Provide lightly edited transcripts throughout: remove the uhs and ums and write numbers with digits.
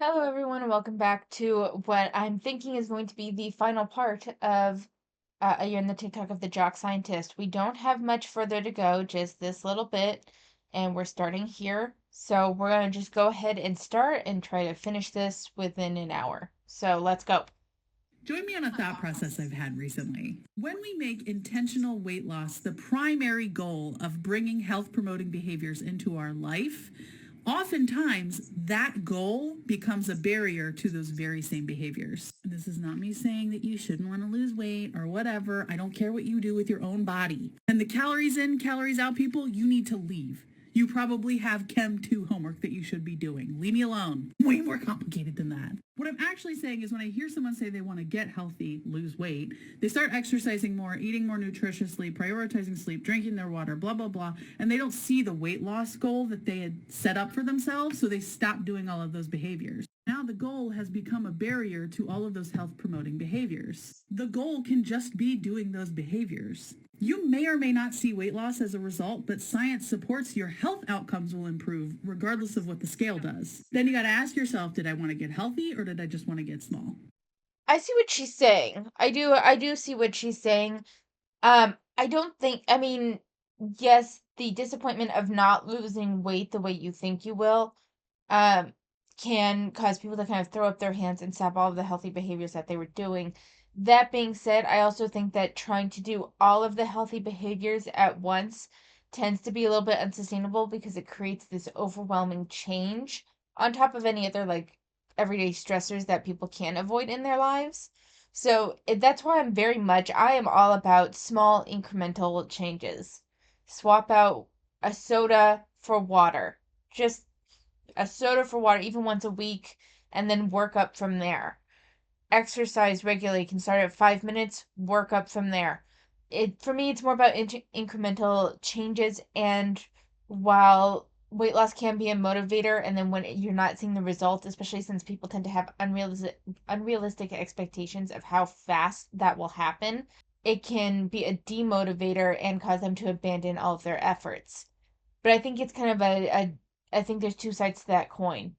Hello, everyone, and welcome back to what I'm thinking is going to be the final part of A Year in the TikTok of the Jock Scientist. We don't have much further to go, just this little bit, and we're starting here. So we're going to just go ahead and start and try to finish this within an hour. So let's go. Join me on a thought process I've had recently. When we make intentional weight loss the primary goal of bringing health promoting behaviors into our life, oftentimes that goal becomes a barrier to those very same behaviors. This is not me saying that you shouldn't want to lose weight or whatever. I don't care what you do with your own body. And the calories in, calories out people, you need to leave. You probably have Chem 2 homework that you should be doing. Leave me alone. Way more complicated than that. What I'm actually saying is when I hear someone say they want to get healthy, lose weight, they start exercising more, eating more nutritiously, prioritizing sleep, drinking their water, blah, blah, blah, and they don't see the weight loss goal that they had set up for themselves, so they stop doing all of those behaviors. Now the goal has become a barrier to all of those health promoting behaviors. The goal can just be doing those behaviors. You may or may not see weight loss as a result, but science supports your health outcomes will improve regardless of what the scale does. Then you got to ask yourself, did I want to get healthy or did I just want to get small? I see what she's saying. I do see what she's saying. I don't think, I mean, yes, the disappointment of not losing weight the way you think you will, um, can cause people to kind of throw up their hands and stop all of the healthy behaviors that they were doing. That being said, I also think that trying to do all of the healthy behaviors at once tends to be a little bit unsustainable because it creates this overwhelming change on top of any other like everyday stressors that people can avoid in their lives. So that's why I am all about small incremental changes. Swap out a soda for water. Just a soda for water even once a week and then work up from there. Exercise regularly, can start at 5 minutes, work up from there. It for me it's more about incremental changes, and while weight loss can be a motivator, and then when you're not seeing the results, especially since people tend to have unrealistic expectations of how fast that will happen, it can be a demotivator and cause them to abandon all of their efforts. But I think it's kind of I think there's two sides to that coin.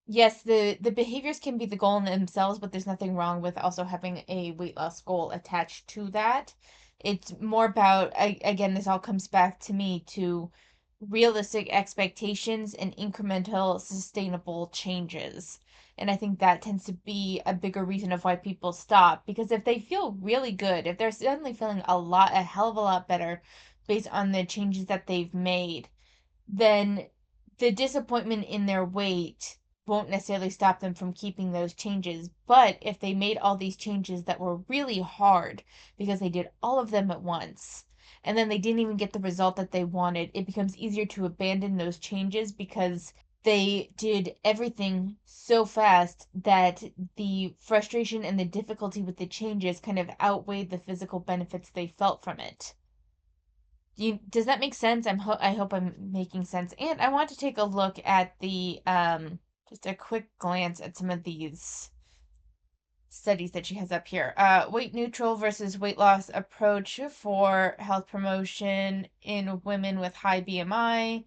Yes, the behaviors can be the goal in themselves, but there's nothing wrong with also having a weight loss goal attached to that. It's more about, again, this all comes back to me to realistic expectations and incremental sustainable changes. And I think that tends to be a bigger reason of why people stop, because if they feel really good, if they're suddenly feeling a hell of a lot better based on the changes that they've made, then the disappointment in their weight won't necessarily stop them from keeping those changes. But if they made all these changes that were really hard because they did all of them at once, and then they didn't even get the result that they wanted, it becomes easier to abandon those changes because they did everything so fast that the frustration and the difficulty with the changes kind of outweighed the physical benefits they felt from it. Does that make sense? I hope I'm making sense. And I want to take a look at the just a quick glance at some of these studies that she has up here. Weight neutral versus weight loss approach for health promotion in women with high BMI.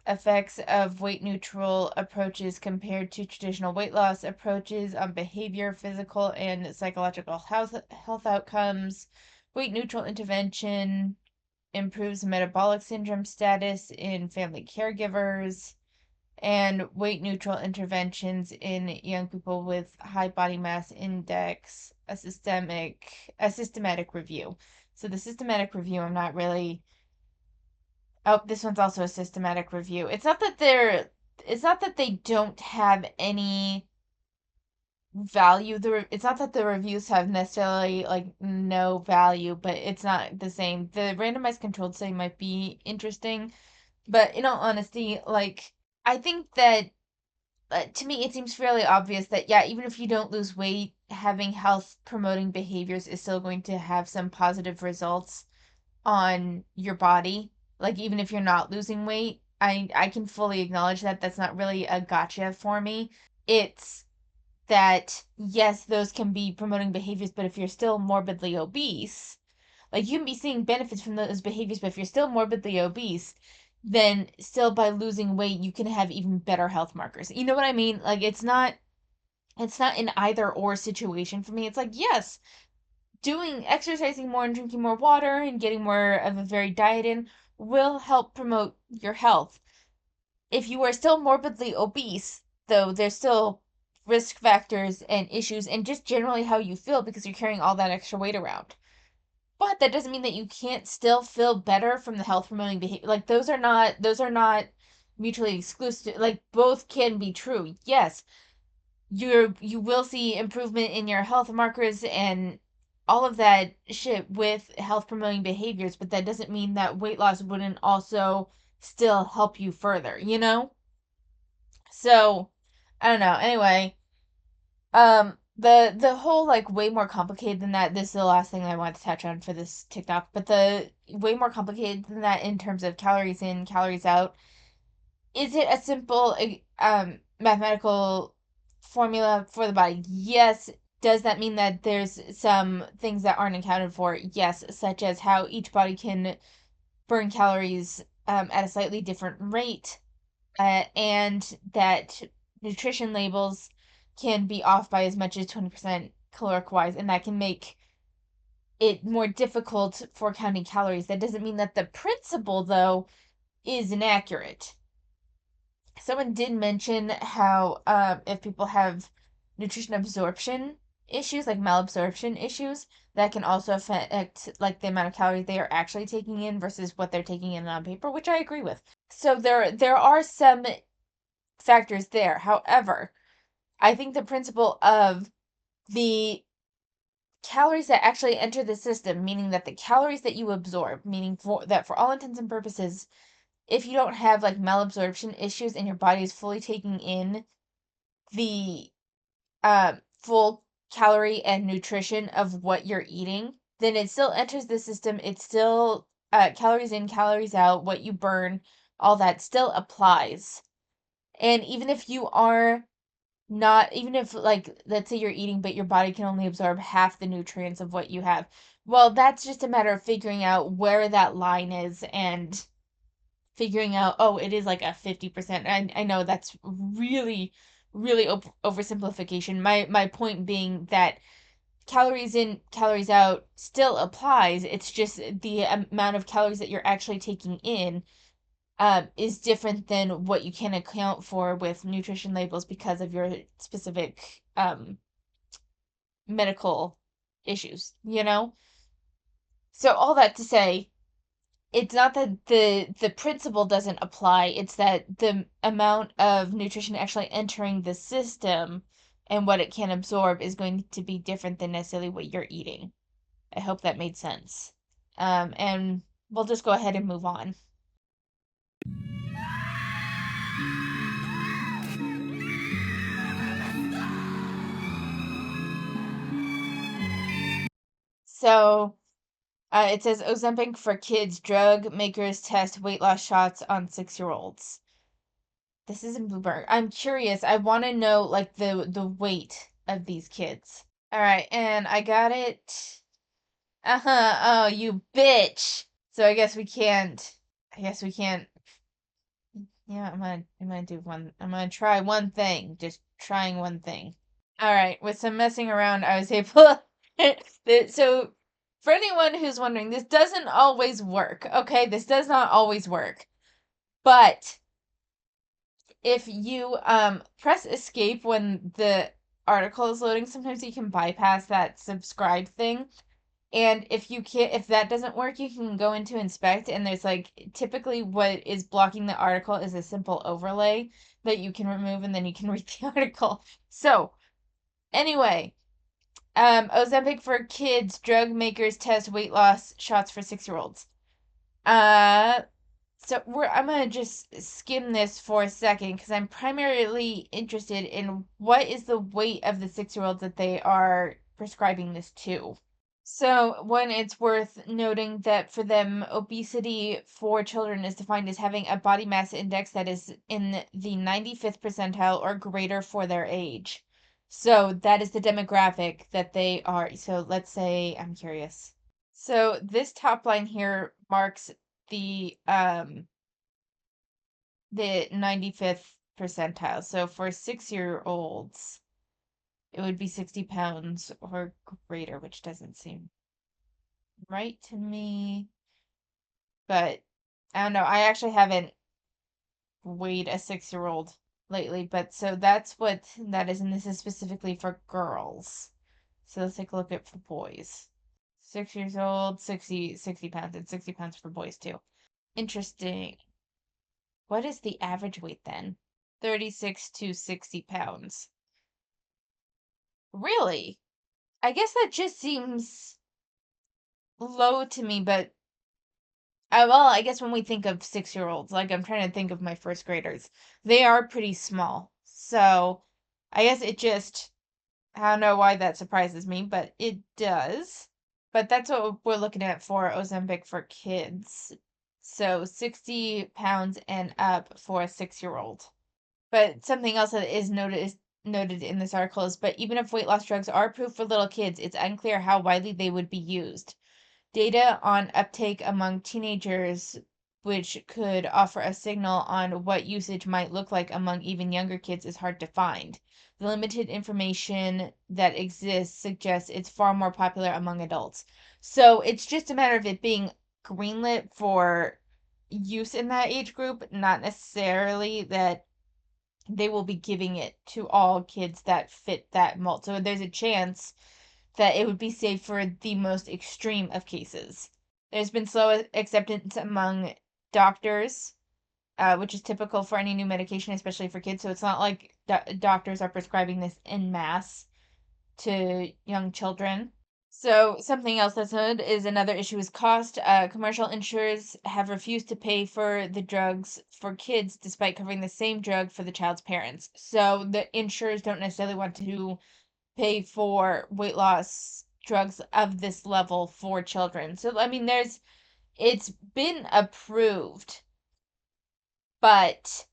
Effects of weight neutral approaches compared to traditional weight loss approaches on behavior, physical, and psychological health outcomes. Weight neutral intervention improves metabolic syndrome status in family caregivers, and weight neutral interventions in young people with high body mass index, a systematic review. So the systematic review, I'm not really. Oh, this one's also a systematic review. It's not that they don't have any value. It's not that the reviews have necessarily like no value, but it's not the same. The randomized controlled study might be interesting, but in all honesty, like I think that to me it seems fairly obvious that yeah, even if you don't lose weight, having health promoting behaviors is still going to have some positive results on your body. Like even if you're not losing weight, I can fully acknowledge that that's not really a gotcha for me. It's that yes, those can be promoting behaviors, but if you're still morbidly obese, like you can be seeing benefits from those behaviors, but if you're still morbidly obese, then still by losing weight you can have even better health markers. You know what I mean? Like it's not an either or situation for me. It's like, yes, doing exercising more and drinking more water and getting more of a varied diet in will help promote your health. If you are still morbidly obese, though, there's still risk factors and issues and just generally how you feel because you're carrying all that extra weight around. But that doesn't mean that you can't still feel better from the health promoting behavior. Like those are not mutually exclusive. Like both can be true. Yes, you will see improvement in your health markers and all of that shit with health promoting behaviors, but that doesn't mean that weight loss wouldn't also still help you further, you know? So, I don't know. Anyway, the whole like way more complicated than that. This is the last thing I want to touch on for this TikTok, but the way more complicated than that in terms of calories in, calories out. Is it a simple mathematical formula for the body? Yes. Does that mean that there's some things that aren't accounted for? Yes, such as how each body can burn calories at a slightly different rate, and that nutrition labels can be off by as much as 20% caloric wise, and that can make it more difficult for counting calories. That doesn't mean that the principle, though, is inaccurate. Someone did mention how if people have nutrition absorption issues, like malabsorption issues, that can also affect like the amount of calories they are actually taking in versus what they're taking in on paper, which I agree with. So there are some factors there. However, I think the principle of the calories that actually enter the system, meaning that the calories that you absorb, meaning for all intents and purposes, if you don't have like malabsorption issues and your body is fully taking in the full calorie and nutrition of what you're eating, then it still enters the system. It's still calories in, calories out, what you burn, all that still applies. And even if you are not, even if like let's say you're eating but your body can only absorb half the nutrients of what you have, well, that's just a matter of figuring out where that line is and figuring out, oh, it is like a 50%. I know that's really, really oversimplification. My point being that calories in, calories out still applies. It's just the amount of calories that you're actually taking in is different than what you can account for with nutrition labels because of your specific medical issues, you know? So all that to say, it's not that the principle doesn't apply, it's that the amount of nutrition actually entering the system and what it can absorb is going to be different than necessarily what you're eating. I hope that made sense. And we'll just go ahead and move on. So, it says Ozempic for kids, drug makers test weight loss shots on 6-year-olds. This is in Bloomberg. I'm curious. I want to know like the weight of these kids. All right, and I got it. Uh-huh. Oh, you bitch. So I guess we can't. I guess we can't. Yeah, I'm gonna do one. I'm gonna try one thing. Just trying one thing. All right, with some messing around, I was able. So, for anyone who's wondering, this doesn't always work. Okay, this does not always work. But if you press escape when the article is loading, sometimes you can bypass that subscribe thing. And if that doesn't work, you can go into inspect, and there's like typically what is blocking the article is a simple overlay that you can remove, and then you can read the article. So anyway, Ozempic for kids, drug makers test weight loss shots for 6-year-olds. Uh, I'm gonna just skim this for a second because I'm primarily interested in what is the weight of the 6-year-olds that they are prescribing this to. So, one, it's worth noting that for them, obesity for children is defined as having a body mass index that is in the 95th percentile or greater for their age. So, that is the demographic that they are. So, let's say, I'm curious. So, this top line here marks the the 95th percentile. So for 6-year-olds, it would be 60 pounds or greater, which doesn't seem right to me. But I don't know. I actually haven't weighed a 6-year-old lately, but so that's what that is, and this is specifically for girls. So let's take a look at for boys. 6 years old, 60 pounds, and 60 pounds for boys too. Interesting. What is the average weight then? 36 to 60 pounds. Really? I guess that just seems low to me, but well, I guess when we think of 6-year-olds, like I'm trying to think of my first graders, they are pretty small. So I guess it just, I don't know why that surprises me, but it does. But that's what we're looking at for Ozempic for kids. So 60 pounds and up for a 6-year-old. But something else that is noted in this article is, but even if weight loss drugs are approved for little kids, it's unclear how widely they would be used. Data on uptake among teenagers, which could offer a signal on what usage might look like among even younger kids, is hard to find. The limited information that exists suggests it's far more popular among adults. So it's just a matter of it being greenlit for use in that age group, not necessarily that they will be giving it to all kids that fit that mold. So there's a chance that it would be safe for the most extreme of cases. There's been slow acceptance among doctors, which is typical for any new medication, especially for kids. So it's not like doctors are prescribing this en masse to young children. So something else that's noted is another issue is cost. Commercial insurers have refused to pay for the drugs for kids despite covering the same drug for the child's parents. So the insurers don't necessarily want to pay for weight loss drugs of this level for children. So I mean it's been approved, but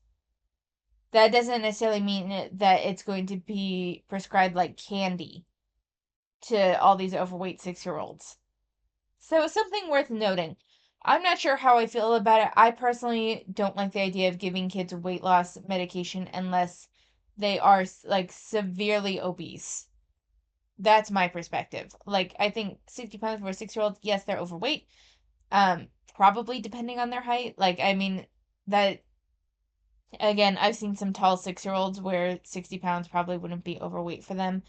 that doesn't necessarily mean that it's going to be prescribed like candy to all these overweight 6-year-olds. So it's something worth noting. I'm not sure how I feel about it. I personally don't like the idea of giving kids weight loss medication unless they are like severely obese. That's my perspective. Like, I think 60 pounds for a 6-year-old, yes, they're overweight. Probably depending on their height. Like, I mean, that, again, I've seen some tall 6-year-olds where 60 pounds probably wouldn't be overweight for them.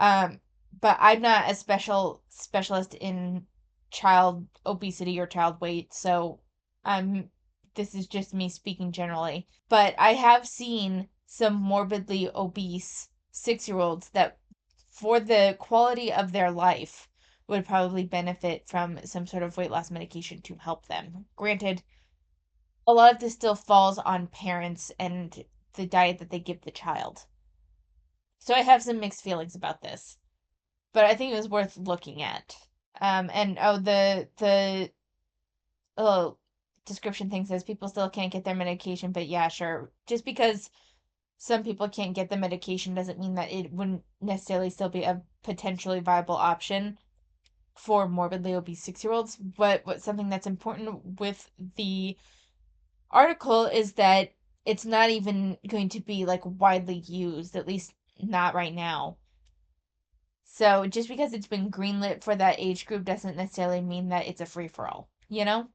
Um, but I'm not a specialist in child obesity or child weight, so I'm this is just me speaking generally. But I have seen some morbidly obese 6-year-olds that, for the quality of their life, would probably benefit from some sort of weight loss medication to help them. Granted, a lot of this still falls on parents and the diet that they give the child. So I have some mixed feelings about this, but I think it was worth looking at. And oh, the oh description thing says people still can't get their medication, but yeah, sure. Just because some people can't get the medication doesn't mean that it wouldn't necessarily still be a potentially viable option for morbidly obese 6-year-olds. But what something that's important with the article is that it's not even going to be like widely used, at least not right now. So just because it's been greenlit for that age group doesn't necessarily mean that it's a free for all, you know?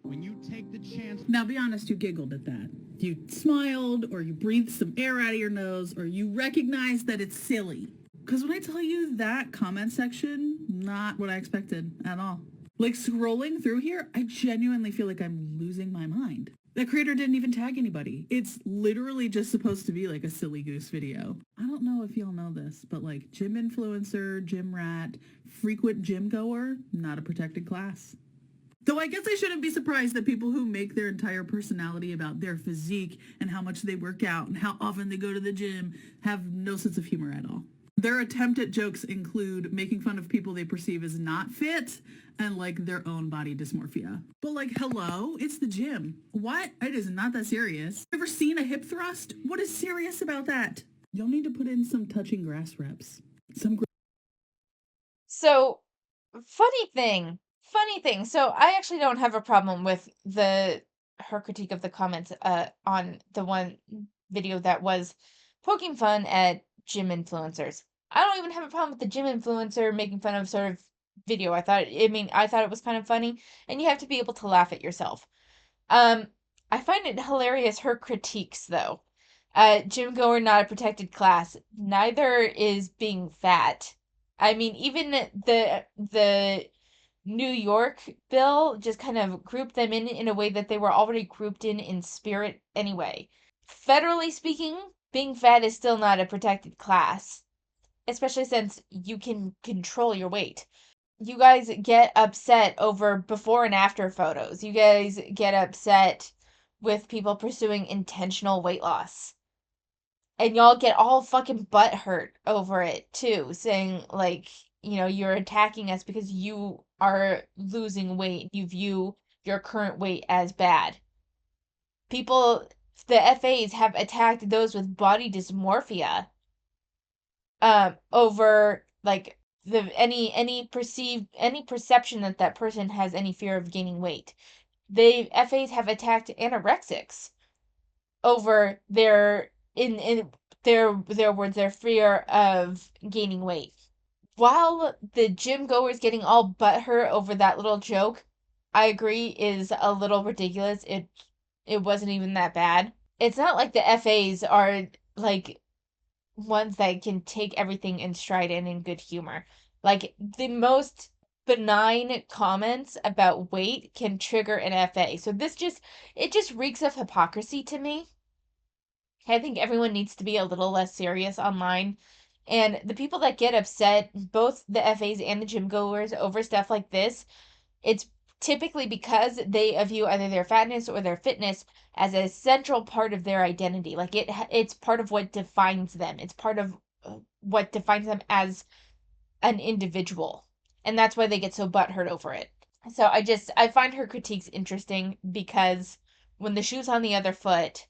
When you take the chance. Now be honest, you giggled at that. You smiled, or you breathed some air out of your nose, or you recognized that it's silly. Because when I tell you that comment section, not what I expected at all. Like scrolling through here, I genuinely feel like I'm losing my mind. The creator didn't even tag anybody. It's literally just supposed to be like a silly goose video. I don't know if y'all know this, but like gym influencer, gym rat, frequent gym goer, not a protected class. Though I guess I shouldn't be surprised that people who make their entire personality about their physique and how much they work out and how often they go to the gym have no sense of humor at all. Their attempt at jokes include making fun of people they perceive as not fit and like their own body dysmorphia. But like, hello, it's the gym. What? It is not that serious. Ever seen a hip thrust? What is serious about that? You'll need to put in some touching grass reps. So, funny thing, funny thing. So I actually don't have a problem with the her critique of the comments on the one video that was poking fun at gym influencers. I don't even have a problem with the gym influencer making fun of sort of video. I thought it was kind of funny, and you have to be able to laugh at yourself. Um, I find it hilarious her critiques though. Gym goer not a protected class. Neither is being fat. I mean, even the New York bill just kind of grouped them in a way that they were already grouped in spirit anyway. Federally speaking, being fat is still not a protected class, especially since you can control your weight. You guys get upset over before and after photos. You guys get upset with people pursuing intentional weight loss. And y'all get all fucking butt hurt over it too, saying like, you're attacking us because you are losing weight. You view your current weight as bad. People, the FAs have attacked those with body dysmorphia over like the any perception that that person has any fear of gaining weight. They FAs have attacked anorexics over in their words, their fear of gaining weight. While the gym goers getting all butthurt over that little joke, I agree is a little ridiculous. It wasn't even that bad. It's not like the FAs are like ones that can take everything in stride and in good humor. Like the most benign comments about weight can trigger an FA. So it just reeks of hypocrisy to me. I think everyone needs to be a little less serious online. And the people that get upset, both the FAs and the gym goers, over stuff like this, it's typically because they view either their fatness or their fitness as a central part of their identity. Like it's part of what defines them. It's part of what defines them as an individual. And that's why they get so butthurt over it. So I find her critiques interesting because when the shoe's on the other foot,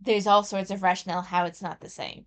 there's all sorts of rationale how it's not the same.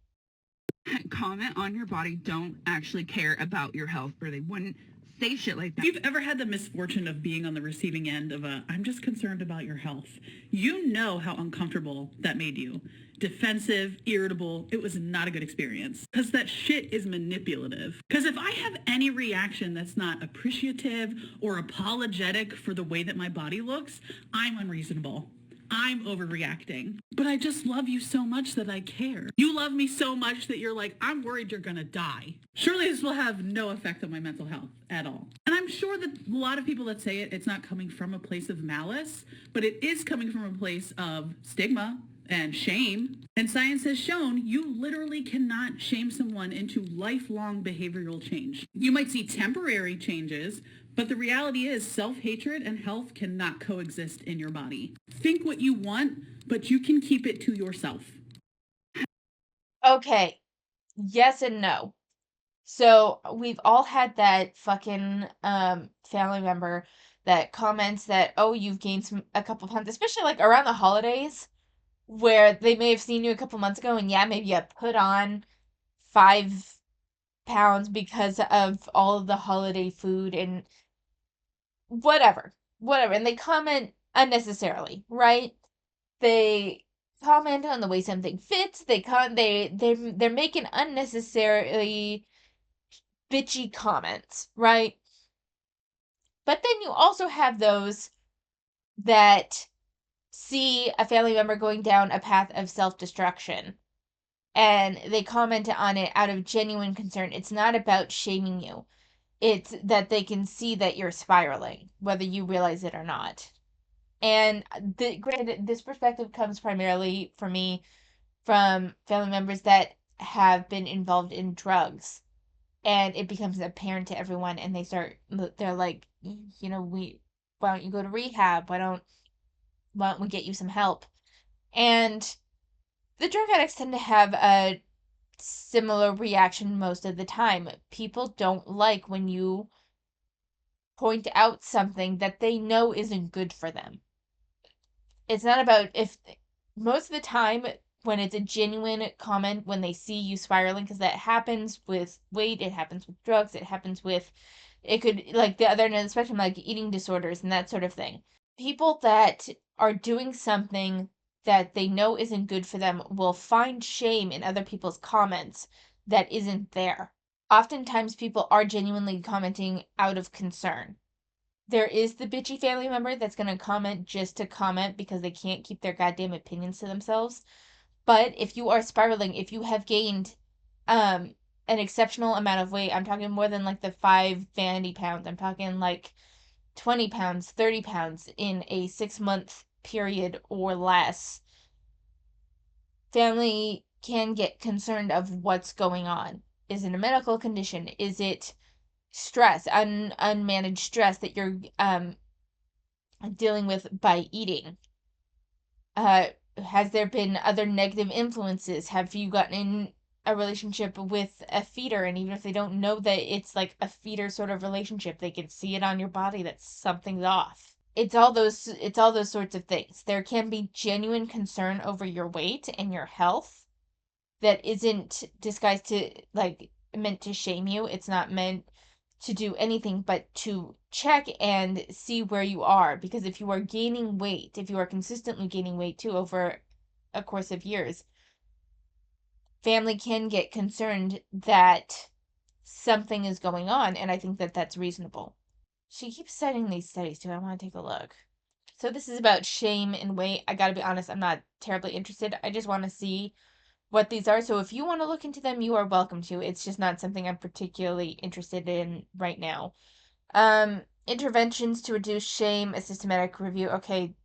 Comment on your body don't actually care about your health, or they wouldn't say shit like that. If you've ever had the misfortune of being on the receiving end of I'm just concerned about your health, you know how uncomfortable that made you. Defensive, irritable. It was not a good experience. Because that shit is manipulative. Because if I have any reaction that's not appreciative or apologetic for the way that my body looks, I'm unreasonable. I'm overreacting. But I just love you so much that I care. You love me so much that you're like, I'm worried you're gonna die. Surely this will have no effect on my mental health at all. And I'm sure that a lot of people that say it, it's not coming from a place of malice, but it is coming from a place of stigma and shame. And science has shown you literally cannot shame someone into lifelong behavioral change. You might see temporary changes, but the reality is self-hatred and health cannot coexist in your body. Think what you want, but you can keep it to yourself. Okay, yes and no. So we've all had that fucking family member that comments that, oh, you've gained a couple pounds, especially like around the holidays, where they may have seen you a couple months ago and yeah, maybe you put on 5 pounds because of all of the holiday food and whatever. And they comment unnecessarily, right? They comment on the way something fits. They're making unnecessarily bitchy comments, right? But then you also have those that see a family member going down a path of self-destruction and they comment on it out of genuine concern. It's not about shaming you. It's that they can see that you're spiraling, whether you realize it or not. And granted, this perspective comes primarily for me from family members that have been involved in drugs, and it becomes apparent to everyone, and they're like, why don't you go to rehab? Why don't we get you some help? And the drug addicts tend to have a similar reaction most of the time. People don't like when you point out something that they know isn't good for them. It's not about if most of the time when it's a genuine comment when they see you spiraling, because that happens with weight, it happens with drugs, it happens with It could, like, the other end of the spectrum, like eating disorders and that sort of thing. People that are doing something that they know isn't good for them will find shame in other people's comments that isn't there. Oftentimes, people are genuinely commenting out of concern. There is the bitchy family member that's going to comment just to comment because they can't keep their goddamn opinions to themselves. But if you are spiraling, if you have gained an exceptional amount of weight, I'm talking more than like the 5 vanity pounds. I'm talking like 20 pounds, 30 pounds in a 6 month period or less. Family can get concerned of what's going on. Is it a medical condition? Is it stress, unmanaged stress that you're dealing with by eating? Uh, has there been other negative influences? Have you gotten in a relationship with a feeder, and even if they don't know that it's like a feeder sort of relationship, they can see it on your body that something's off. It's all those sorts of things. There can be genuine concern over your weight and your health that isn't disguised to, like, meant to shame you. It's not meant to do anything but to check and see where you are. Because if you are gaining weight, if you are consistently gaining weight too over a course of years, family can get concerned that something is going on. And I think that that's reasonable. She keeps citing these studies too. I want to take a look. So this is about shame and weight. I gotta be honest, I'm not terribly interested. I just want to see what these are. So if you want to look into them, you are welcome to. It's just not something I'm particularly interested in right now. Interventions to reduce shame, a systematic review. Okay,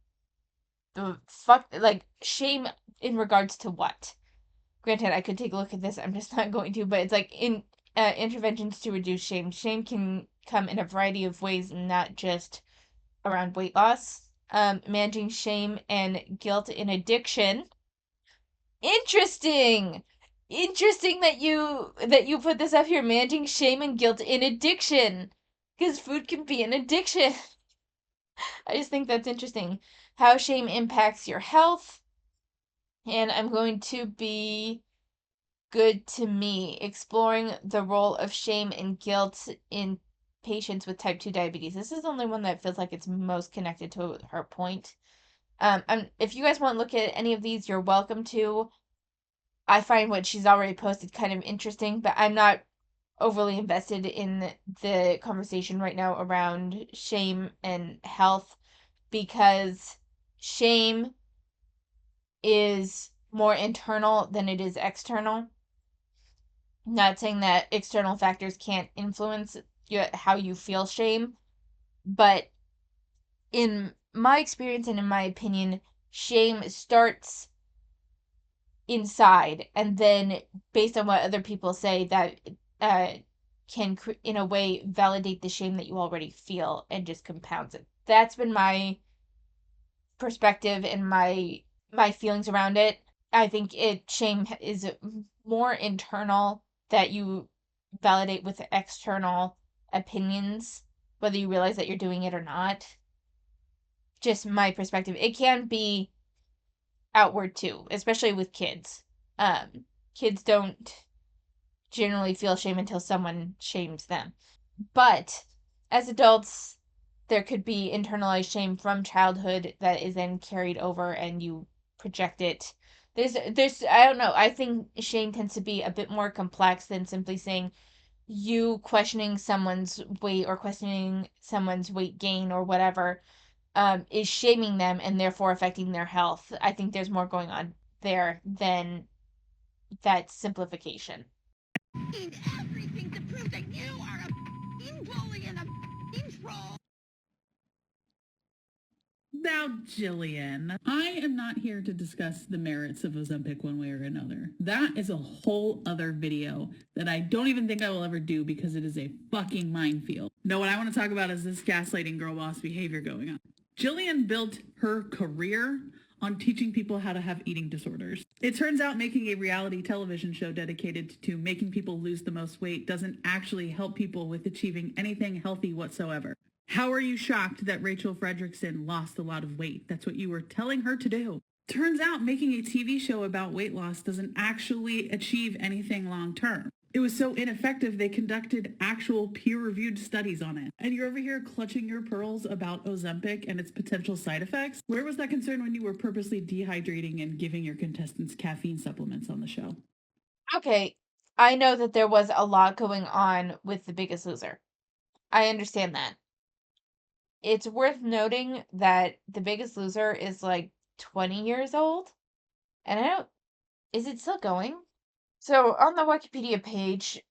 the fuck, like, shame in regards to what? Granted, I could take a look at this. I'm just not going to. But it's like in interventions to reduce shame. Shame can come in a variety of ways, not just around weight loss. Managing shame and guilt in addiction. Interesting. Interesting that you put this up here, managing shame and guilt in addiction. Because food can be an addiction. I just think that's interesting. How shame impacts your health. And I'm going to be good to me, exploring the role of shame and guilt in patients with type 2 diabetes. This is the only one that feels like it's most connected to her point. If you guys want to look at any of these, you're welcome to. I find what she's already posted kind of interesting, but I'm not overly invested in the conversation right now around shame and health because shame is more internal than it is external. Not saying that external factors can't influence how you feel shame, but in my experience and in my opinion, shame starts inside, and then based on what other people say, that uh can in a way validate the shame that you already feel and just compounds it. That's been my perspective and my feelings around it. I think shame is more internal, that you validate with external opinions, whether you realize that you're doing it or not. Just my perspective. It can be outward too, especially with kids. Kids don't generally feel shame until someone shames them. But as adults, there could be internalized shame from childhood that is then carried over and you project it. There's I don't know. I think shame tends to be a bit more complex than simply saying you questioning someone's weight or questioning someone's weight gain or whatever is shaming them and therefore affecting their health. I think there's more going on there than that simplification. Eat everything to prove that you are a bully and a troll. Now, Jillian, I am not here to discuss the merits of Ozempic one way or another. That is a whole other video that I don't even think I will ever do because it is a fucking minefield. No, what I want to talk about is this gaslighting girl boss behavior going on. Jillian built her career on teaching people how to have eating disorders. It turns out making a reality television show dedicated to making people lose the most weight doesn't actually help people with achieving anything healthy whatsoever. How are you shocked that Rachel Fredrickson lost a lot of weight? That's what you were telling her to do. Turns out making a TV show about weight loss doesn't actually achieve anything long term. It was so ineffective, they conducted actual peer-reviewed studies on it. And you're over here clutching your pearls about Ozempic and its potential side effects? Where was that concern when you were purposely dehydrating and giving your contestants caffeine supplements on the show? Okay, I know that there was a lot going on with The Biggest Loser. I understand that. It's worth noting that The Biggest Loser is like 20 years old, and I don't, is it still going? So on the Wikipedia page,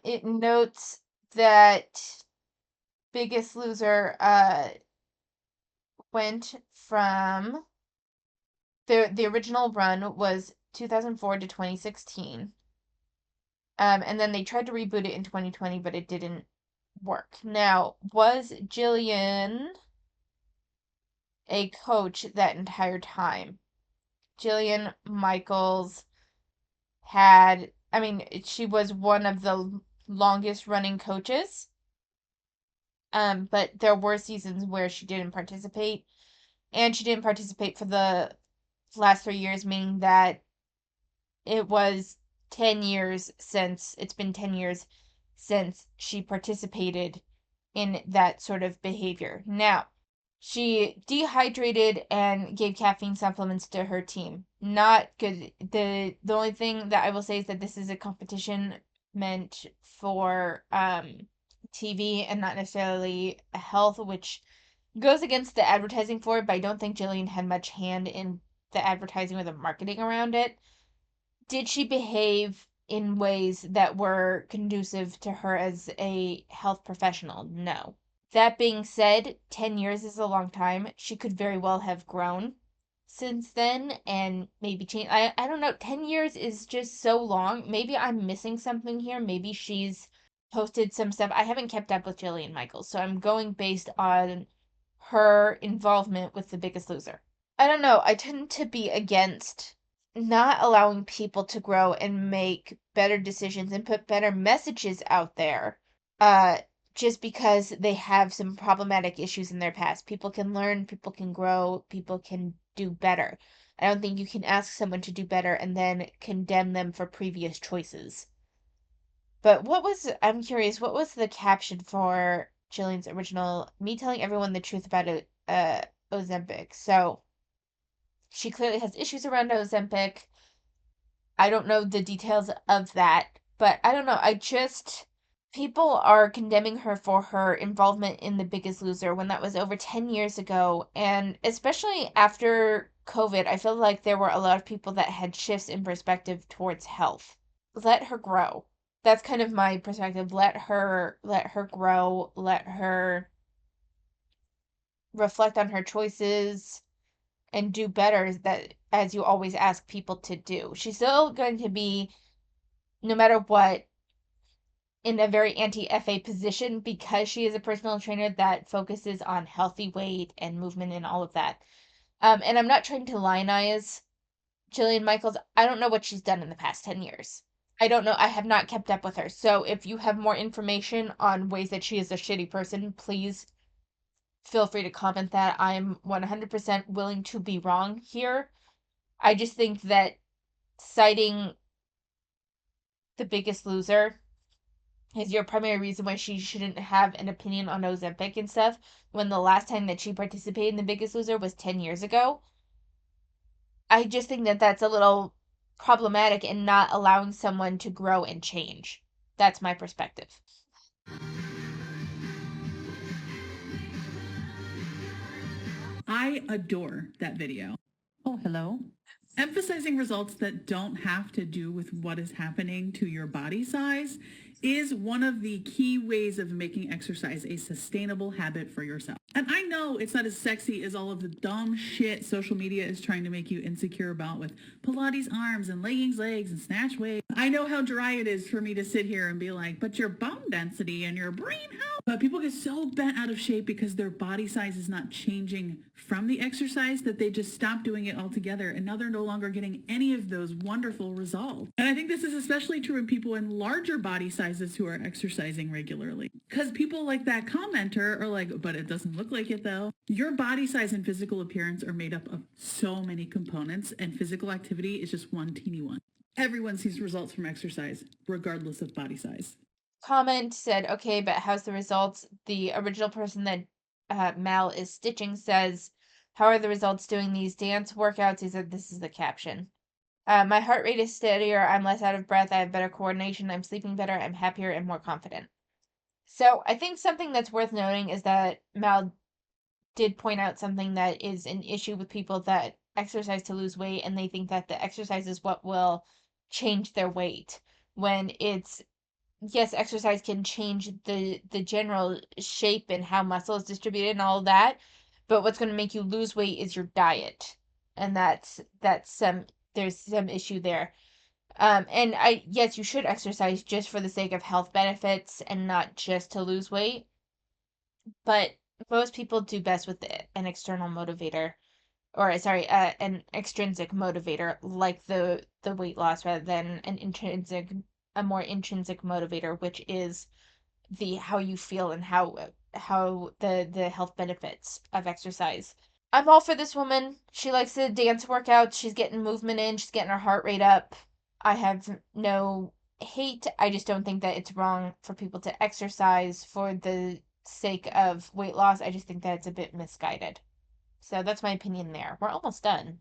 it notes that Biggest Loser went from the original run was 2004 to 2016. And then they tried to reboot it in 2020, but it didn't work. Now, was Jillian a coach that entire time? Jillian Michaels I mean, she was one of the longest running coaches. But there were seasons where she didn't participate, and she didn't participate for the last 3 years, meaning that it was 10 years since it's been 10 years since she participated in that sort of behavior. Now, she dehydrated and gave caffeine supplements to her team. Not good. The only thing that I will say is that this is a competition meant for TV and not necessarily health, which goes against the advertising for it, but I don't think Jillian had much hand in the advertising or the marketing around it. Did she behave in ways that were conducive to her as a health professional? No. That being said, 10 years is a long time. She could very well have grown since then and maybe change. I don't know. 10 years is just so long. Maybe I'm missing something here. Maybe she's posted some stuff. I haven't kept up with Jillian Michaels, so I'm going based on her involvement with The Biggest Loser. I don't know. I tend to be against not allowing people to grow and make better decisions and put better messages out there. Uh, just because they have some problematic issues in their past. People can learn, people can grow, people can do better. I don't think you can ask someone to do better and then condemn them for previous choices. But I'm curious, what was the caption for Jillian's original Me Telling Everyone the Truth About Ozempic? So she clearly has issues around Ozempic. I don't know the details of that, but I don't know. People are condemning her for her involvement in The Biggest Loser when that was over 10 years ago. And especially after COVID, I feel like there were a lot of people that had shifts in perspective towards health. Let her grow. That's kind of my perspective. Let her grow, let her reflect on her choices and do better that as you always ask people to do. She's still going to be, no matter what, in a very anti-FA position because she is a personal trainer that focuses on healthy weight and movement and all of that. And I'm not trying to lionize Jillian Michaels. I don't know what she's done in the past 10 years. I don't know. I have not kept up with her. So if you have more information on ways that she is a shitty person, please feel free to comment that. I'm 100% willing to be wrong here. I just think that citing The Biggest Loser is your primary reason why she shouldn't have an opinion on Ozempic and stuff when the last time that she participated in The Biggest Loser was 10 years ago. I just think that that's a little problematic and not allowing someone to grow and change. That's my perspective. I adore that video. Oh, hello. Emphasizing results that don't have to do with what is happening to your body size is one of the key ways of making exercise a sustainable habit for yourself. And I know it's not as sexy as all of the dumb shit social media is trying to make you insecure about with Pilates arms and leggings legs and snatch weight. I know how dry it is for me to sit here and be like, but your bone density and your brain health. But people get so bent out of shape because their body size is not changing from the exercise that they just stop doing it altogether, and now they're no longer getting any of those wonderful results. And I think this is especially true in people in larger body sizes who are exercising regularly. Because people like that commenter are like, but it doesn't look like it though. Your body size and physical appearance are made up of so many components, and physical activity is just one teeny one. Everyone sees results from exercise, regardless of body size. Comment said, okay, but how's the results? The original person that Mal is stitching says, how are the results doing these dance workouts? He said, this is the caption. My heart rate is steadier. I'm less out of breath. I have better coordination. I'm sleeping better. I'm happier and more confident. So I think something that's worth noting is that Mal did point out something that is an issue with people that exercise to lose weight, and they think that the exercise is what will change their weight. When it's, yes, exercise can change the general shape and how muscle is distributed and all of that, but what's going to make you lose weight is your diet, and that's some there's some issue there. And yes, you should exercise just for the sake of health benefits and not just to lose weight, but most people do best with an external motivator, or sorry, an extrinsic motivator like the weight loss rather than a more intrinsic motivator, which is the how you feel and how the health benefits of exercise. I'm all for this woman. She likes to dance workouts. She's getting movement in. She's getting her heart rate up. I have no hate. I just don't think that it's wrong for people to exercise for the sake of weight loss. I just think that it's a bit misguided. So that's my opinion there. We're almost done.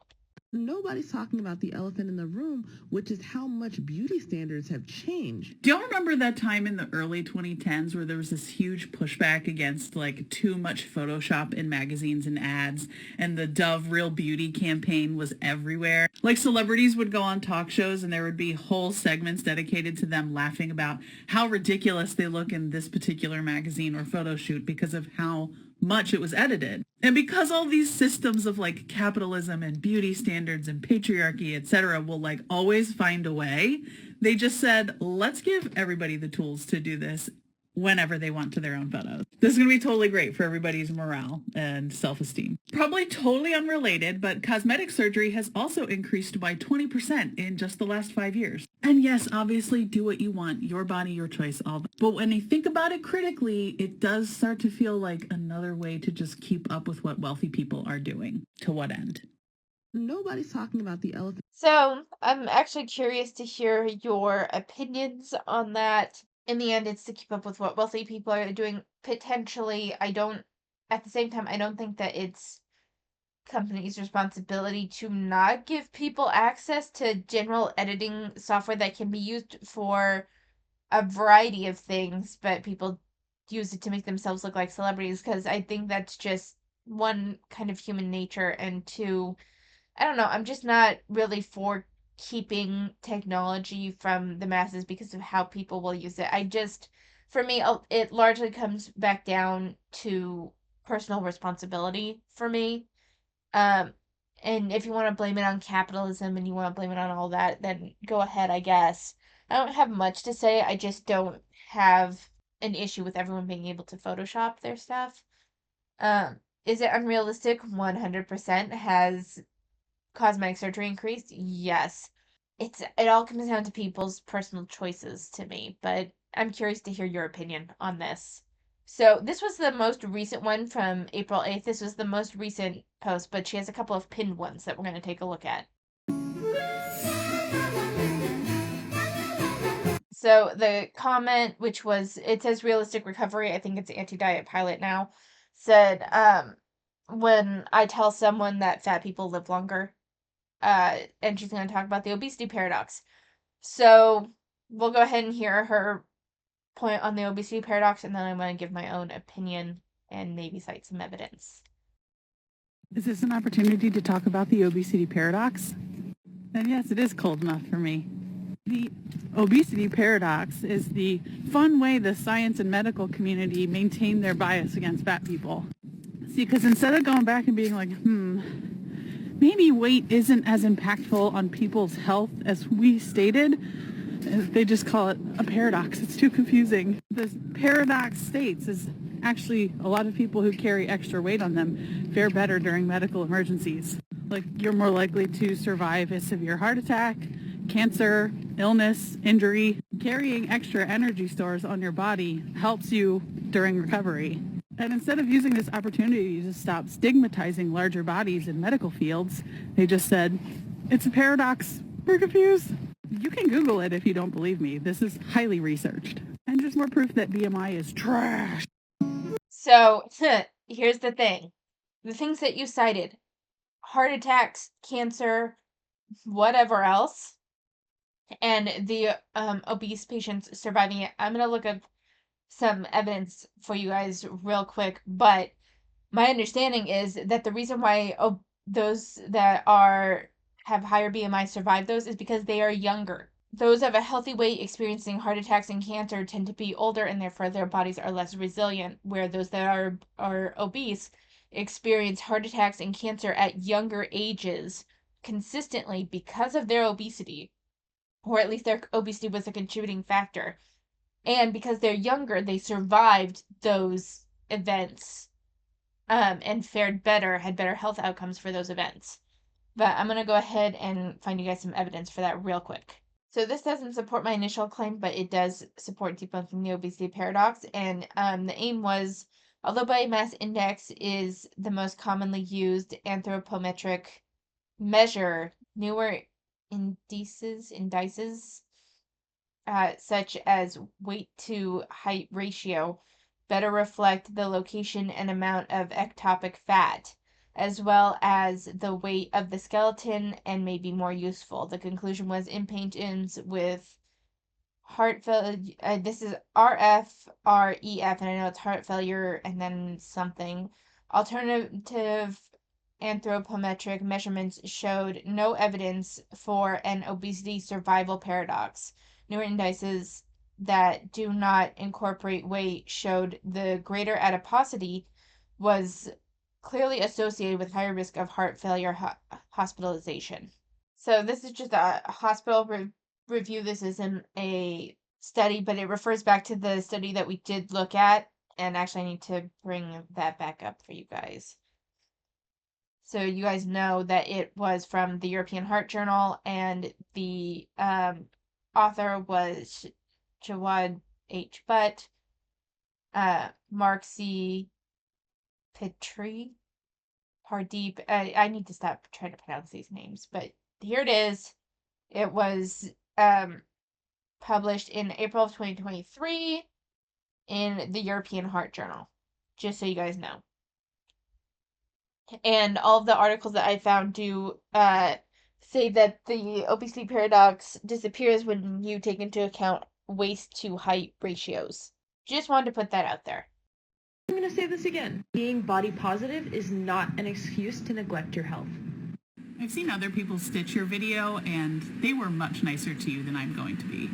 Nobody's talking about the elephant in the room, which is how much beauty standards have changed. Do y'all remember that time in the early 2010s where there was this huge pushback against like too much Photoshop in magazines and ads, and the Dove Real Beauty campaign was everywhere? Like celebrities would go on talk shows and there would be whole segments dedicated to them laughing about how ridiculous they look in this particular magazine or photo shoot because of how much it was edited. And because all these systems of like capitalism and beauty standards and patriarchy, etc., will like always find a way, they just said, let's give everybody the tools to do this whenever they want to their own photos. This is going to be totally great for everybody's morale and self-esteem. Probably totally unrelated, but cosmetic surgery has also increased by 20% in just the last 5 years. And yes, obviously do what you want, your body, your choice, all. But when you think about it critically, it does start to feel like another way to just keep up with what wealthy people are doing. To what end? Nobody's talking about the elephant. So I'm actually curious to hear your opinions on that. In the end, it's to keep up with what wealthy people are doing. Potentially, at the same time, I don't think that it's company's responsibility to not give people access to general editing software that can be used for a variety of things, but people use it to make themselves look like celebrities because I think that's just one kind of human nature, and two, I don't know, I'm just not really for keeping technology from the masses because of how people will use it. For me, it largely comes back down to personal responsibility for me. Um, and if you want to blame it on capitalism and you want to blame it on all that, then go ahead, I guess. I don't have much to say. I just don't have an issue with everyone being able to Photoshop their stuff. Is it unrealistic? 100%. Has cosmetic surgery increased? Yes. It all comes down to people's personal choices to me, but I'm curious to hear your opinion on this. So this was the most recent one from April 8th. This was the most recent post, but she has a couple of pinned ones that we're going to take a look at. So the comment, which was, it says realistic recovery, I think it's anti-diet pilot now, said, when I tell someone that fat people live longer, and she's going to talk about the obesity paradox. So we'll go ahead and hear her point on the obesity paradox, and then I'm going to give my own opinion and maybe cite some evidence. Is this an opportunity to talk about the obesity paradox? Then yes, it is cold enough for me. The obesity paradox is the fun way the science and medical community maintain their bias against fat people. See, because instead of going back and being like, maybe weight isn't as impactful on people's health as we stated, they just call it a paradox. It's too confusing. The paradox states is actually a lot of people who carry extra weight on them fare better during medical emergencies. Like you're more likely to survive a severe heart attack, cancer, illness, injury. Carrying extra energy stores on your body helps you during recovery. And instead of using this opportunity to stop stigmatizing larger bodies in medical fields, they just said, it's a paradox. We're confused. You can Google it if you don't believe me. This is highly researched. And just more proof that BMI is trash. So, here's the thing. The things that you cited, heart attacks, cancer, whatever else, and the obese patients surviving it. I'm going to look up some evidence for you guys real quick, but my understanding is that the reason why those that have higher BMI survive those is because they are younger. Those of a healthy weight experiencing heart attacks and cancer tend to be older and therefore their bodies are less resilient, where those that are obese experience heart attacks and cancer at younger ages consistently because of their obesity, or at least their obesity was a contributing factor. And because they're younger, they survived those events and fared better, had better health outcomes for those events. But I'm going to go ahead and find you guys some evidence for that real quick. So this doesn't support my initial claim, but it does support debunking the obesity paradox. And the aim was, although body mass index is the most commonly used anthropometric measure, newer indices such as weight to height ratio better reflect the location and amount of ectopic fat, as well as the weight of the skeleton, and may be more useful. The conclusion was in patients with heart failure, this is RF, and I know it's heart failure and then something. Alternative anthropometric measurements showed no evidence for an obesity survival paradox. Newer indices that do not incorporate weight showed the greater adiposity was clearly associated with higher risk of heart failure hospitalization. So this is just a hospital review. This isn't a study, but it refers back to the study that we did look at. And actually, I need to bring that back up for you guys. So you guys know that it was from the European Heart Journal, and the author was Jawad H. Butt, Mark C. Petrie, Pardeep. I need to stop trying to pronounce these names, but here it is. It was published in April of 2023 in the European Heart Journal, just so you guys know. And all of the articles that I found do say that the obesity paradox disappears when you take into account waist to height ratios. Just wanted to put that out there. I'm going to say this again. Being body positive is not an excuse to neglect your health. I've seen other people stitch your video, and they were much nicer to you than I'm going to be.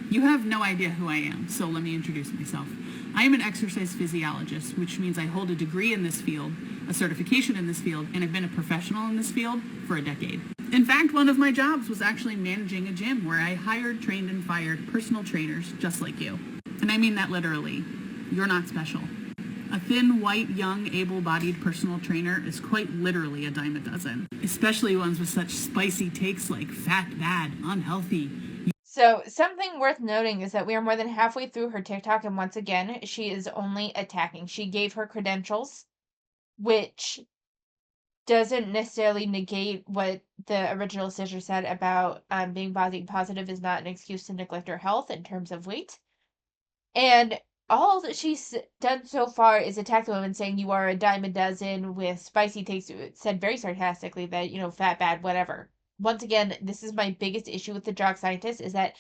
You have no idea who I am, so let me introduce myself. I am an exercise physiologist, which means I hold a degree in this field, a certification in this field, and I've been a professional in this field for a decade. In fact, one of my jobs was actually managing a gym where I hired, trained, and fired personal trainers just like you. And I mean that literally. You're not special. A thin, white, young, able-bodied personal trainer is quite literally a dime a dozen, especially ones with such spicy takes like fat, bad, unhealthy. So something worth noting is that we are more than halfway through her TikTok, and once again, she is only attacking. She gave her credentials, which doesn't necessarily negate what the original sister said about being body positive is not an excuse to neglect her health in terms of weight. And all that she's done so far is attack the woman, saying you are a dime a dozen with spicy takes, said very sarcastically that, fat, bad, whatever. Once again, this is my biggest issue with the Jock scientist, is that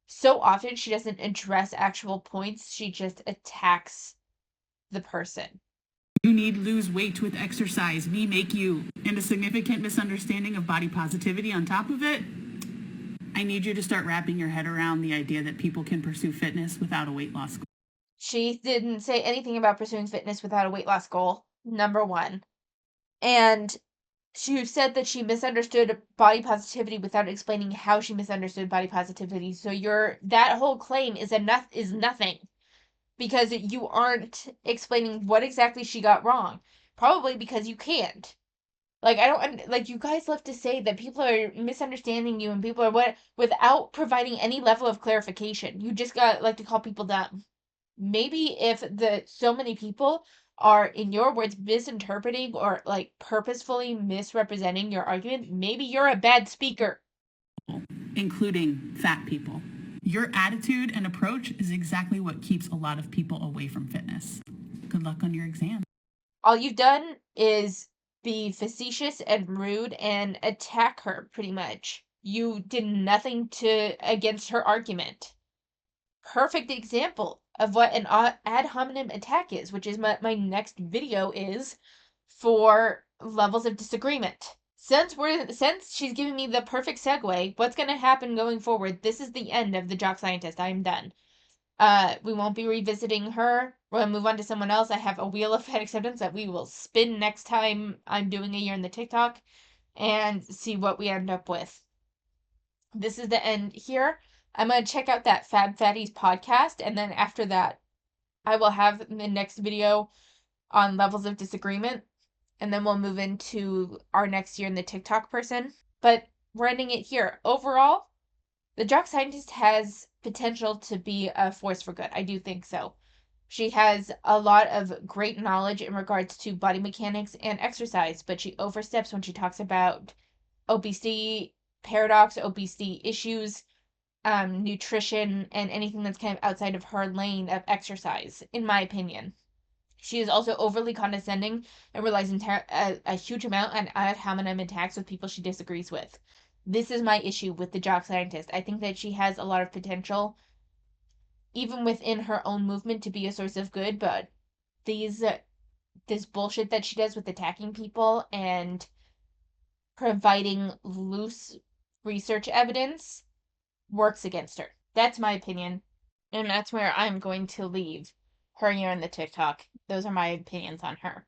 so often she doesn't address actual points, she just attacks the person. You need lose weight with exercise, me make you. And a significant misunderstanding of body positivity on top of it. I need you to start wrapping your head around the idea that people can pursue fitness without a weight loss goal. She didn't say anything about pursuing fitness without a weight loss goal, number one. And she said that she misunderstood body positivity without explaining how she misunderstood body positivity. So that whole claim is nothing, because you aren't explaining what exactly she got wrong. Probably because you can't. You guys love to say that people are misunderstanding you and people are without providing any level of clarification. You just like to call people dumb. Maybe if so many people are, in your words, misinterpreting or purposefully misrepresenting your argument, maybe you're a bad speaker. including fat people. Your attitude and approach is exactly what keeps a lot of people away from fitness. Good luck on your exam. All you've done is be facetious and rude and attack her, pretty much. You did nothing against her argument. Perfect example of what an ad hominem attack is, which is what my next video is for levels of disagreement. Since she's giving me the perfect segue, what's going to happen going forward? This is the end of the Jock Scientist. I am done. We won't be revisiting her. We're gonna move on to someone else. I have a wheel of fan acceptance that we will spin next time I'm doing a year in the TikTok and see what we end up with. This is the end here. I'm gonna check out that Fab Fatties podcast, and then after that, I will have the next video on levels of disagreement, and then we'll move into our next year in the TikTok person. But we're ending it here. Overall, the Jock Scientist has potential to be a force for good. I do think so. She has a lot of great knowledge in regards to body mechanics and exercise, but she oversteps when she talks about obesity paradox, obesity issues, nutrition, and anything that's kind of outside of her lane of exercise, in my opinion. She is also overly condescending and relies a huge amount on ad hominem attacks with people she disagrees with. This is my issue with the Jock Scientist. I think that she has a lot of potential, even within her own movement, to be a source of good, but this bullshit that she does with attacking people and providing loose research evidence works against her. That's my opinion, and that's where I'm going to leave her here in the TikTok. Those are my opinions on her.